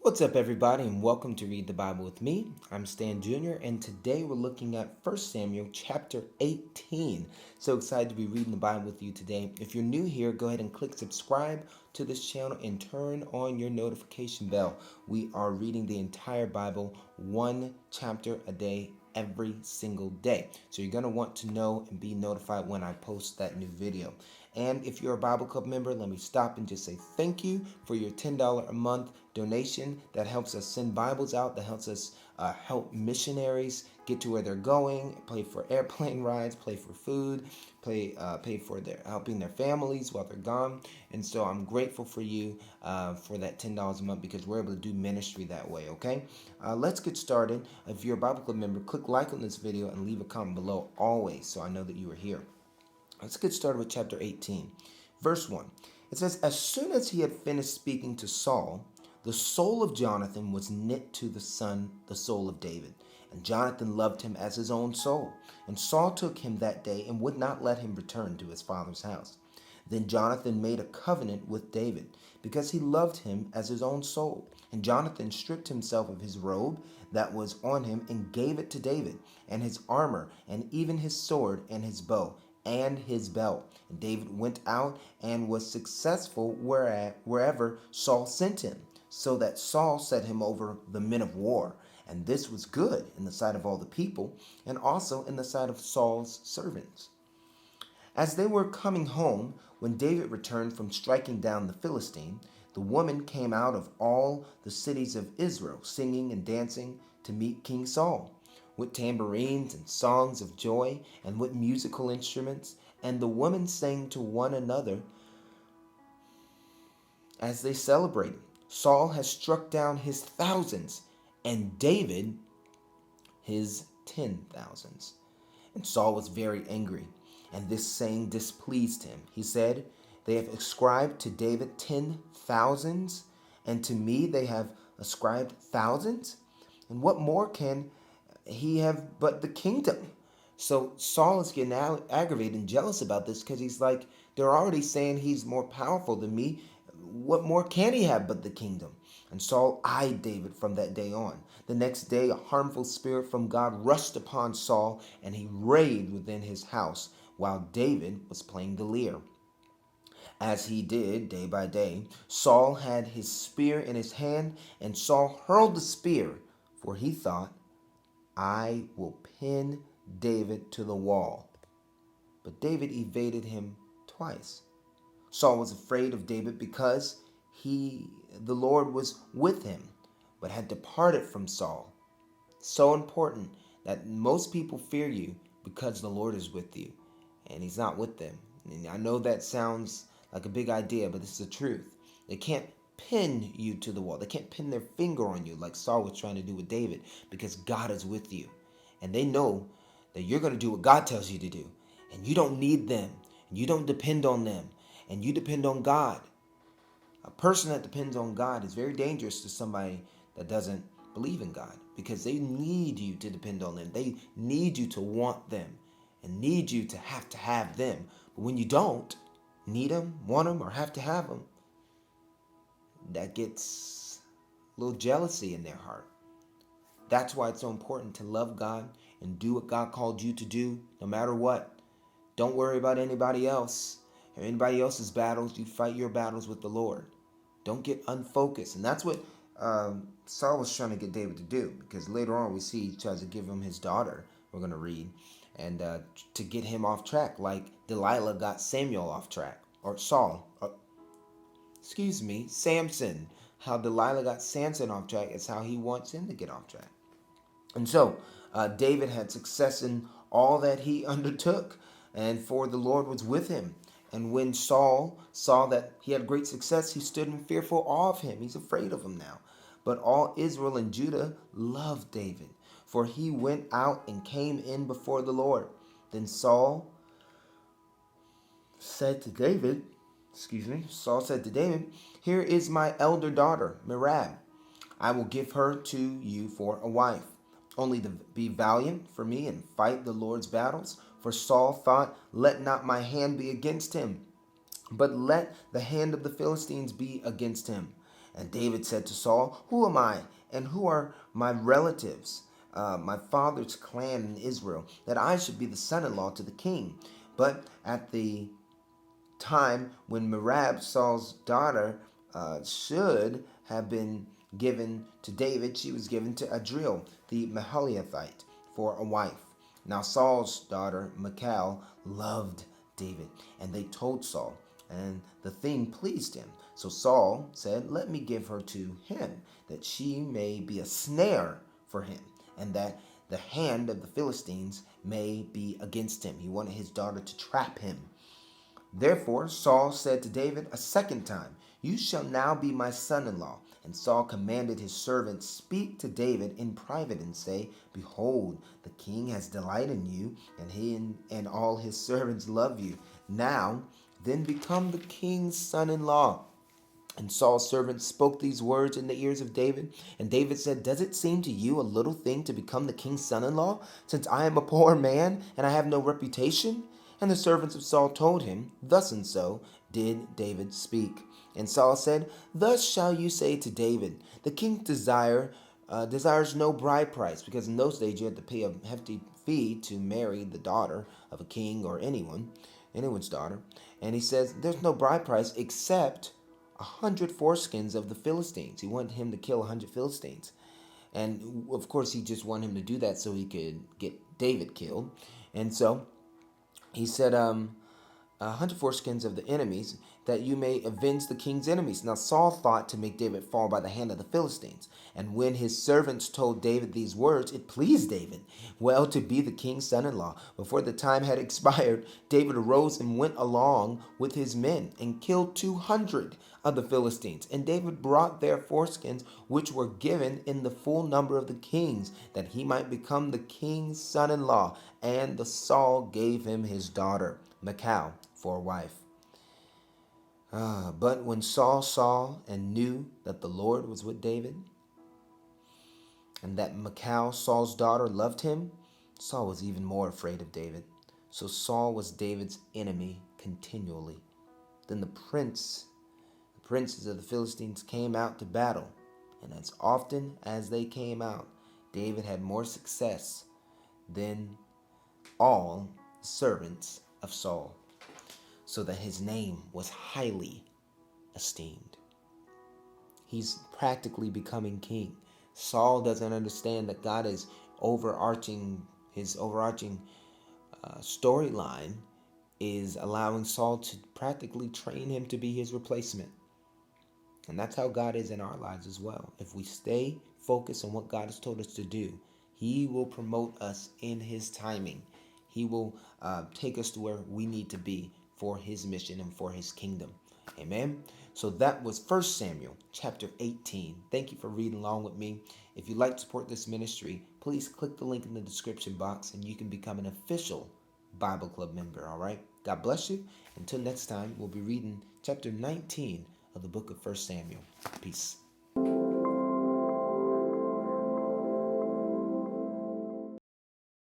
What's up, everybody, and welcome to Read the Bible with me. I'm Stan Jr., and today we're looking at 1 Samuel chapter 18. So excited to be reading the Bible with you today. If you're new here, go ahead and click subscribe to this channel and turn on your notification bell. We are reading the entire Bible, one chapter a day, every single day. So you're going to want to know and be notified when I post that new video. And if you're a Bible Club member, let me stop and just say thank you for your $10 a month donation. That helps us send Bibles out, that helps us help missionaries get to where they're going, pay for airplane rides, pay for food, pay for helping their families while they're gone. And so I'm grateful for you for that $10 a month because we're able to do ministry that way, okay? Let's get started. If you're a Bible Club member, click like on this video and leave a comment below always so I know that you are here. Let's get started with chapter 18, verse 1. It says, "As soon as he had finished speaking to Saul, the soul of Jonathan was knit to the soul of David, and Jonathan loved him as his own soul. And Saul took him that day and would not let him return to his father's house. Then Jonathan made a covenant with David, because he loved him as his own soul. And Jonathan stripped himself of his robe that was on him and gave it to David, and his armor, and even his sword, and his bow, and his belt. And David went out and was successful wherever Saul sent him, so that Saul set him over the men of war. And this was good in the sight of all the people, and also in the sight of Saul's servants. As they were coming home, when David returned from striking down the Philistine, the women came out of all the cities of Israel, singing and dancing to meet King Saul, with tambourines and songs of joy, and with musical instruments. And the women sang to one another as they celebrated, 'Saul has struck down his thousands, and David his 10,000s.' And Saul was very angry, and this saying displeased him. He said, 'They have ascribed to David 10,000s, and to me they have ascribed thousands. And what more can he have but the kingdom?' So Saul is getting aggravated and jealous about this because he's like, they're already saying he's more powerful than me. What more can he have but the kingdom? And Saul eyed David from that day on. The next day, a harmful spirit from God rushed upon Saul, and he raved within his house while David was playing the lyre. As he did day by day, Saul had his spear in his hand, and Saul hurled the spear, for he thought, 'I will pin David to the wall.' But David evaded him twice. Saul was afraid of David because the Lord was with him, but had departed from Saul. So important that most people fear you because the Lord is with you, and he's not with them. And I know that sounds like a big idea, but this is the truth. They can't pin you to the wall. They can't pin their finger on you like Saul was trying to do with David, because God is with you. And they know that you're going to do what God tells you to do. And you don't need them. And you don't depend on them. And you depend on God. A person that depends on God is very dangerous to somebody that doesn't believe in God, because they need you to depend on them. They need you to want them and need you to have them. But when you don't need them, want them, or have them, that gets a little jealousy in their heart. That's why it's so important to love God and do what God called you to do, no matter what. Don't worry about anybody else or anybody else's battles. You fight your battles with the Lord. Don't get unfocused. And that's what Saul was trying to get David to do, because later on we see he tries to give him his daughter, we're going to read, and to get him off track, like Delilah got Samuel off track, or Samson. How Delilah got Samson off track is how he wants him to get off track. And so David had success in all that he undertook, and for the Lord was with him. And when Saul saw that he had great success, he stood in fearful awe of him. He's afraid of him now. But all Israel and Judah loved David, for he went out and came in before the Lord. Then Saul said to David, "Here is my elder daughter, Merab. I will give her to you for a wife. Only be valiant for me and fight the Lord's battles." For Saul thought, "Let not my hand be against him, but let the hand of the Philistines be against him." And David said to Saul, "Who am I, and who are my relatives, my father's clan in Israel, that I should be the son-in-law to the king?" But at the time when Merab, Saul's daughter, should have been given to David, she was given to Adriel, the Mahalathite, for a wife. Now Saul's daughter, Michal, loved David, and they told Saul, and the thing pleased him. So Saul said, "Let me give her to him, that she may be a snare for him, and that the hand of the Philistines may be against him." He wanted his daughter to trap him. Therefore Saul said to David a second time, "You shall now be my son-in-law." And Saul commanded his servants, "Speak to David in private and say, Behold, the king has delight in you, and he and all his servants love you. Now, then become the king's son-in-law." And Saul's servants spoke these words in the ears of David. And David said, "Does it seem to you a little thing to become the king's son-in-law, since I am a poor man and I have no reputation?" And the servants of Saul told him, "Thus and so did David speak." And Saul said, "Thus shall you say to David, the king's desires no bride price," because in those days you had to pay a hefty fee to marry the daughter of a king or anyone's daughter. And he says, "There's no bride price except 100 foreskins of the Philistines." He wanted him to kill 100 Philistines. And of course, he just wanted him to do that so he could get David killed. And so he said, 100 foreskins of the enemies, that you may avenge the king's enemies. Now Saul thought to make David fall by the hand of the Philistines. And when his servants told David these words, it pleased David well to be the king's son-in-law. Before the time had expired, David arose and went along with his men and killed 200 of the Philistines. And David brought their foreskins, which were given in the full number of the kings, that he might become the king's son-in-law. And the Saul gave him his daughter Michal for a wife. But when Saul saw and knew that the Lord was with David, and that Michal, Saul's daughter, loved him, Saul was even more afraid of David. So Saul was David's enemy continually. Then the princes of the Philistines came out to battle, and as often as they came out, David had more success than all the servants of Saul, so that his name was highly esteemed. He's practically becoming king. Saul doesn't understand that God is his overarching storyline is allowing Saul to practically train him to be his replacement. And that's how God is in our lives as well. If we stay focused on what God has told us to do, he will promote us in his timing. He will take us to where we need to be for his mission and for his kingdom. Amen. So that was 1 Samuel chapter 18. Thank you for reading along with me. If you'd like to support this ministry, please click the link in the description box and you can become an official Bible Club member. All right. God bless you. Until next time, we'll be reading chapter 19 of the book of 1 Samuel. Peace.